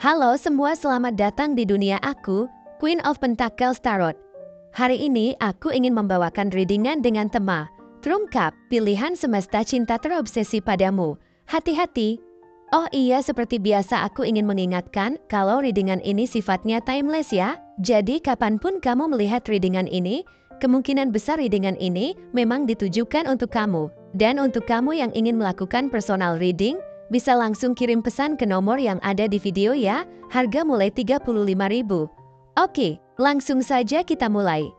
Halo semua, selamat datang di dunia aku, Queen of Pentacles Tarot. Hari ini aku ingin membawakan readingan dengan tema Trump Cup, pilihan semesta cinta terobsesi padamu. Hati-hati. Oh iya, seperti biasa aku ingin mengingatkan kalau readingan ini sifatnya timeless ya. Jadi kapanpun kamu melihat readingan ini, kemungkinan besar readingan ini memang ditujukan untuk kamu. Dan untuk kamu yang ingin melakukan personal reading, bisa langsung kirim pesan ke nomor yang ada di video ya, harga mulai 35.000. Oke, langsung saja kita mulai.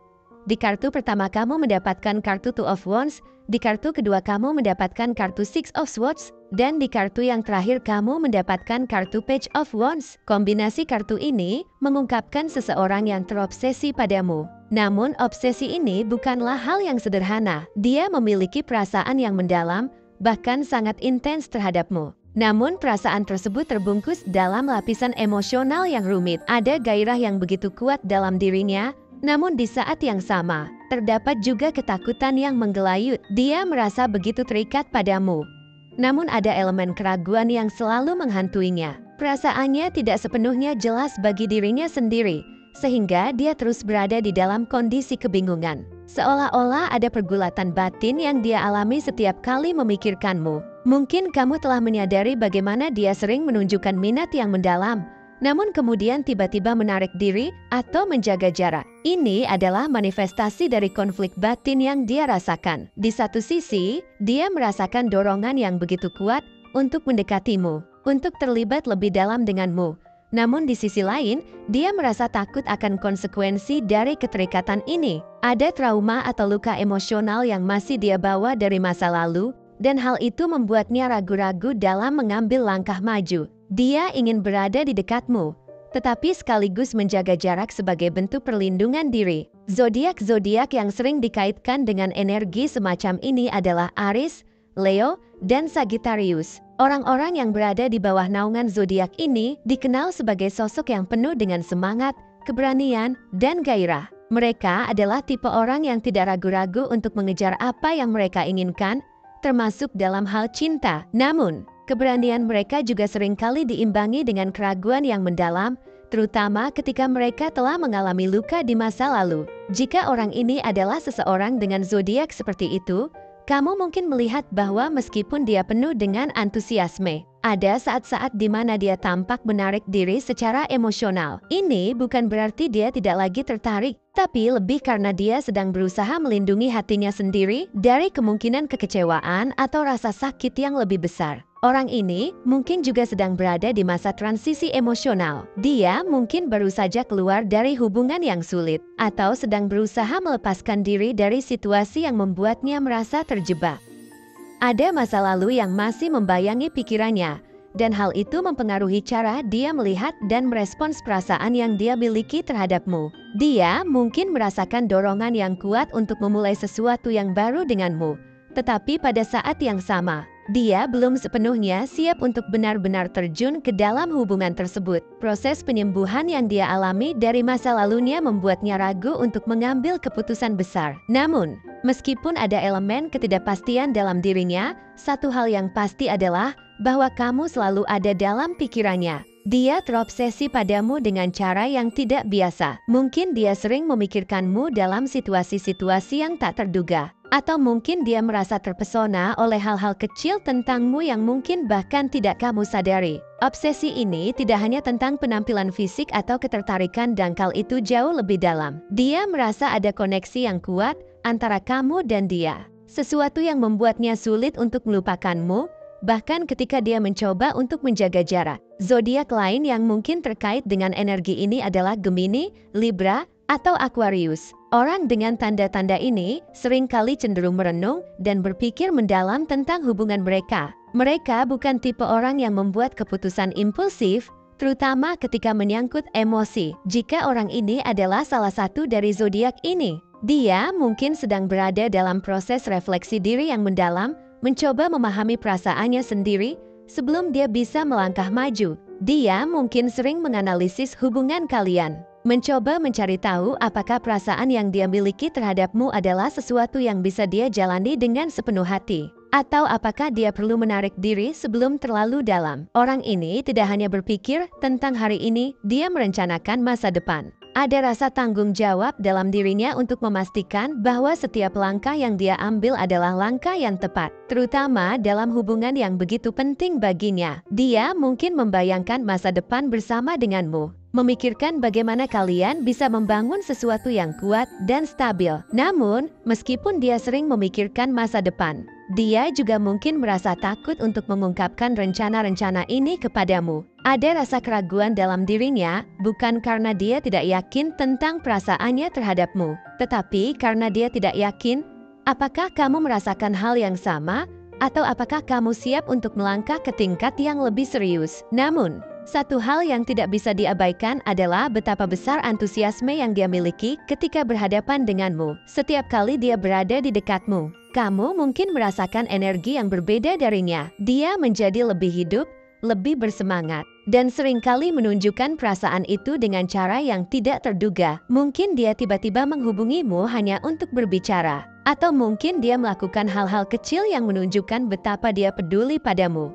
Di kartu pertama kamu mendapatkan kartu Two of Wands, di kartu kedua kamu mendapatkan kartu Six of Swords, dan di kartu yang terakhir kamu mendapatkan kartu Page of Wands. Kombinasi kartu ini mengungkapkan seseorang yang terobsesi padamu. Namun obsesi ini bukanlah hal yang sederhana. Dia memiliki perasaan yang mendalam, bahkan sangat intens terhadapmu. Namun perasaan tersebut terbungkus dalam lapisan emosional yang rumit. Ada gairah yang begitu kuat dalam dirinya, namun di saat yang sama, terdapat juga ketakutan yang menggelayut. Dia merasa begitu terikat padamu. Namun ada elemen keraguan yang selalu menghantuinya. Perasaannya tidak sepenuhnya jelas bagi dirinya sendiri, sehingga dia terus berada di dalam kondisi kebingungan. Seolah-olah ada pergulatan batin yang dia alami setiap kali memikirkanmu. Mungkin kamu telah menyadari bagaimana dia sering menunjukkan minat yang mendalam, namun kemudian tiba-tiba menarik diri atau menjaga jarak. Ini adalah manifestasi dari konflik batin yang dia rasakan. Di satu sisi, dia merasakan dorongan yang begitu kuat untuk mendekatimu, untuk terlibat lebih dalam denganmu. Namun di sisi lain, dia merasa takut akan konsekuensi dari keterikatan ini. Ada trauma atau luka emosional yang masih dia bawa dari masa lalu, dan hal itu membuatnya ragu-ragu dalam mengambil langkah maju. Dia ingin berada di dekatmu, tetapi sekaligus menjaga jarak sebagai bentuk perlindungan diri. Zodiak-zodiak yang sering dikaitkan dengan energi semacam ini adalah Aries, Leo, dan Sagittarius. Orang-orang yang berada di bawah naungan zodiak ini dikenal sebagai sosok yang penuh dengan semangat, keberanian, dan gairah. Mereka adalah tipe orang yang tidak ragu-ragu untuk mengejar apa yang mereka inginkan, termasuk dalam hal cinta. Namun, keberanian mereka juga seringkali diimbangi dengan keraguan yang mendalam, terutama ketika mereka telah mengalami luka di masa lalu. Jika orang ini adalah seseorang dengan zodiak seperti itu, kamu mungkin melihat bahwa meskipun dia penuh dengan antusiasme, ada saat-saat di mana dia tampak menarik diri secara emosional. Ini bukan berarti dia tidak lagi tertarik, tapi lebih karena dia sedang berusaha melindungi hatinya sendiri dari kemungkinan kekecewaan atau rasa sakit yang lebih besar. Orang ini mungkin juga sedang berada di masa transisi emosional. Dia mungkin baru saja keluar dari hubungan yang sulit, atau sedang berusaha melepaskan diri dari situasi yang membuatnya merasa terjebak. Ada masa lalu yang masih membayangi pikirannya, dan hal itu mempengaruhi cara dia melihat dan merespons perasaan yang dia miliki terhadapmu. Dia mungkin merasakan dorongan yang kuat untuk memulai sesuatu yang baru denganmu, tetapi pada saat yang sama, dia belum sepenuhnya siap untuk benar-benar terjun ke dalam hubungan tersebut. Proses penyembuhan yang dia alami dari masa lalunya membuatnya ragu untuk mengambil keputusan besar. Namun, meskipun ada elemen ketidakpastian dalam dirinya, satu hal yang pasti adalah bahwa kamu selalu ada dalam pikirannya. Dia terobsesi padamu dengan cara yang tidak biasa. Mungkin dia sering memikirkanmu dalam situasi-situasi yang tak terduga. Atau mungkin dia merasa terpesona oleh hal-hal kecil tentangmu yang mungkin bahkan tidak kamu sadari. Obsesi ini tidak hanya tentang penampilan fisik atau ketertarikan dangkal, itu jauh lebih dalam. Dia merasa ada koneksi yang kuat antara kamu dan dia. Sesuatu yang membuatnya sulit untuk melupakanmu, bahkan ketika dia mencoba untuk menjaga jarak. Zodiak lain yang mungkin terkait dengan energi ini adalah Gemini, Libra, atau Aquarius. Orang dengan tanda-tanda ini seringkali cenderung merenung dan berpikir mendalam tentang hubungan mereka. Mereka bukan tipe orang yang membuat keputusan impulsif, terutama ketika menyangkut emosi. Jika orang ini adalah salah satu dari zodiak ini, dia mungkin sedang berada dalam proses refleksi diri yang mendalam, mencoba memahami perasaannya sendiri sebelum dia bisa melangkah maju. Dia mungkin sering menganalisis hubungan kalian, mencoba mencari tahu apakah perasaan yang dia miliki terhadapmu adalah sesuatu yang bisa dia jalani dengan sepenuh hati, Atau apakah dia perlu menarik diri sebelum terlalu dalam? Orang ini tidak hanya berpikir tentang hari ini, dia merencanakan masa depan. Ada rasa tanggung jawab dalam dirinya untuk memastikan bahwa setiap langkah yang dia ambil adalah langkah yang tepat, terutama dalam hubungan yang begitu penting baginya. Dia mungkin membayangkan masa depan bersama denganmu, memikirkan bagaimana kalian bisa membangun sesuatu yang kuat dan stabil. Namun, meskipun dia sering memikirkan masa depan, dia juga mungkin merasa takut untuk mengungkapkan rencana-rencana ini kepadamu. Ada rasa keraguan dalam dirinya, bukan karena dia tidak yakin tentang perasaannya terhadapmu, tetapi karena dia tidak yakin apakah kamu merasakan hal yang sama, atau apakah kamu siap untuk melangkah ke tingkat yang lebih serius. Namun, satu hal yang tidak bisa diabaikan adalah betapa besar antusiasme yang dia miliki ketika berhadapan denganmu. Setiap kali dia berada di dekatmu, kamu mungkin merasakan energi yang berbeda darinya. Dia menjadi lebih hidup, lebih bersemangat, dan seringkali menunjukkan perasaan itu dengan cara yang tidak terduga. Mungkin dia tiba-tiba menghubungimu hanya untuk berbicara, atau mungkin dia melakukan hal-hal kecil yang menunjukkan betapa dia peduli padamu.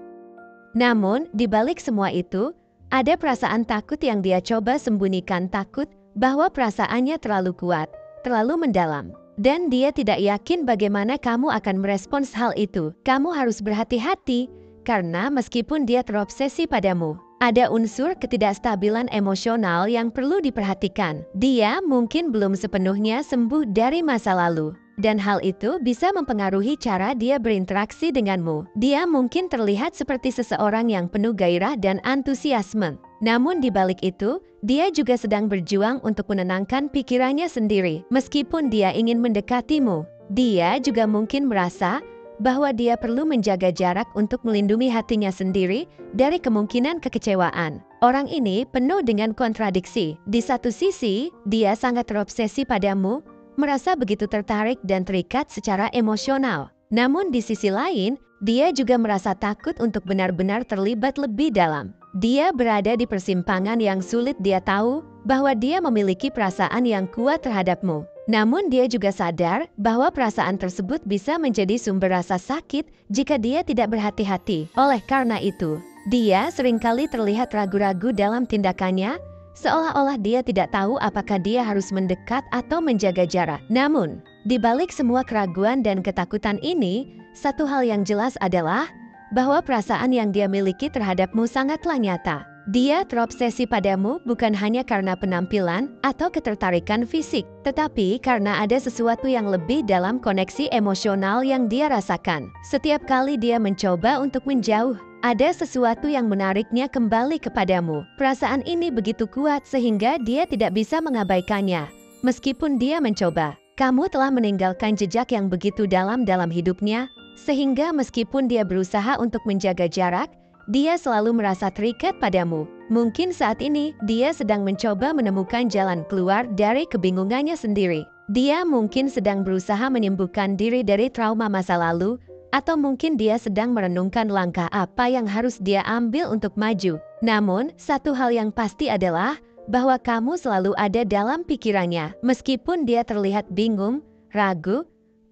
Namun, di balik semua itu, ada perasaan takut yang dia coba sembunyikan, takut bahwa perasaannya terlalu kuat, terlalu mendalam, dan dia tidak yakin bagaimana kamu akan merespons hal itu. Kamu harus berhati-hati, karena meskipun dia terobsesi padamu, ada unsur ketidakstabilan emosional yang perlu diperhatikan. Dia mungkin belum sepenuhnya sembuh dari masa lalu, dan hal itu bisa mempengaruhi cara dia berinteraksi denganmu. Dia mungkin terlihat seperti seseorang yang penuh gairah dan antusiasme. Namun di balik itu, dia juga sedang berjuang untuk menenangkan pikirannya sendiri. Meskipun dia ingin mendekatimu, dia juga mungkin merasa bahwa dia perlu menjaga jarak untuk melindungi hatinya sendiri dari kemungkinan kekecewaan. Orang ini penuh dengan kontradiksi. Di satu sisi, dia sangat terobsesi padamu, merasa begitu tertarik dan terikat secara emosional. Namun di sisi lain, dia juga merasa takut untuk benar-benar terlibat lebih dalam. Dia berada di persimpangan yang sulit. Dia tahu bahwa dia memiliki perasaan yang kuat terhadapmu. Namun dia juga sadar bahwa perasaan tersebut bisa menjadi sumber rasa sakit jika dia tidak berhati-hati. Oleh karena itu, dia seringkali terlihat ragu-ragu dalam tindakannya, seolah-olah dia tidak tahu apakah dia harus mendekat atau menjaga jarak. Namun, di balik semua keraguan dan ketakutan ini, satu hal yang jelas adalah bahwa perasaan yang dia miliki terhadapmu sangatlah nyata. Dia terobsesi padamu bukan hanya karena penampilan atau ketertarikan fisik, tetapi karena ada sesuatu yang lebih dalam koneksi emosional yang dia rasakan. Setiap kali dia mencoba untuk menjauh, ada sesuatu yang menariknya kembali kepadamu. Perasaan ini begitu kuat sehingga dia tidak bisa mengabaikannya. Meskipun dia mencoba, kamu telah meninggalkan jejak yang begitu dalam hidupnya, sehingga meskipun dia berusaha untuk menjaga jarak, dia selalu merasa terikat padamu. Mungkin saat ini, dia sedang mencoba menemukan jalan keluar dari kebingungannya sendiri. Dia mungkin sedang berusaha menyembuhkan diri dari trauma masa lalu, atau mungkin dia sedang merenungkan langkah apa yang harus dia ambil untuk maju. Namun, satu hal yang pasti adalah bahwa kamu selalu ada dalam pikirannya, meskipun dia terlihat bingung, ragu,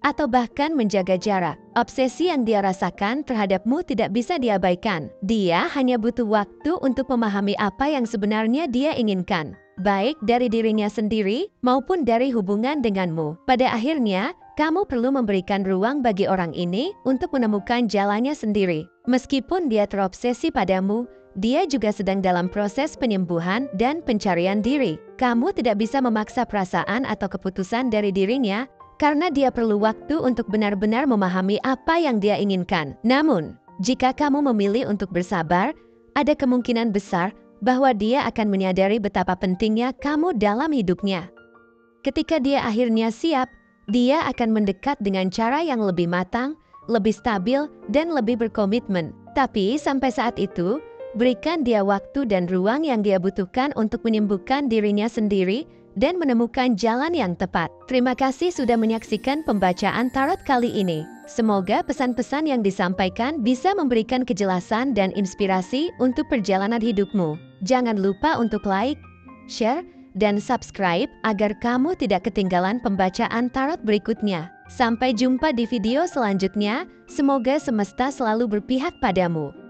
atau bahkan menjaga jarak. Obsesi yang dia rasakan terhadapmu tidak bisa diabaikan. Dia hanya butuh waktu untuk memahami apa yang sebenarnya dia inginkan, baik dari dirinya sendiri maupun dari hubungan denganmu. Pada akhirnya, kamu perlu memberikan ruang bagi orang ini untuk menemukan jalannya sendiri. Meskipun dia terobsesi padamu, dia juga sedang dalam proses penyembuhan dan pencarian diri. Kamu tidak bisa memaksa perasaan atau keputusan dari dirinya, karena dia perlu waktu untuk benar-benar memahami apa yang dia inginkan. Namun, jika kamu memilih untuk bersabar, ada kemungkinan besar bahwa dia akan menyadari betapa pentingnya kamu dalam hidupnya. Ketika dia akhirnya siap, dia akan mendekat dengan cara yang lebih matang, lebih stabil, dan lebih berkomitmen. Tapi sampai saat itu, berikan dia waktu dan ruang yang dia butuhkan untuk menyembuhkan dirinya sendiri dan menemukan jalan yang tepat. Terima kasih sudah menyaksikan pembacaan tarot kali ini. Semoga pesan-pesan yang disampaikan bisa memberikan kejelasan dan inspirasi untuk perjalanan hidupmu. Jangan lupa untuk like, share, dan subscribe agar kamu tidak ketinggalan pembacaan tarot berikutnya. Sampai jumpa di video selanjutnya. Semoga semesta selalu berpihak padamu.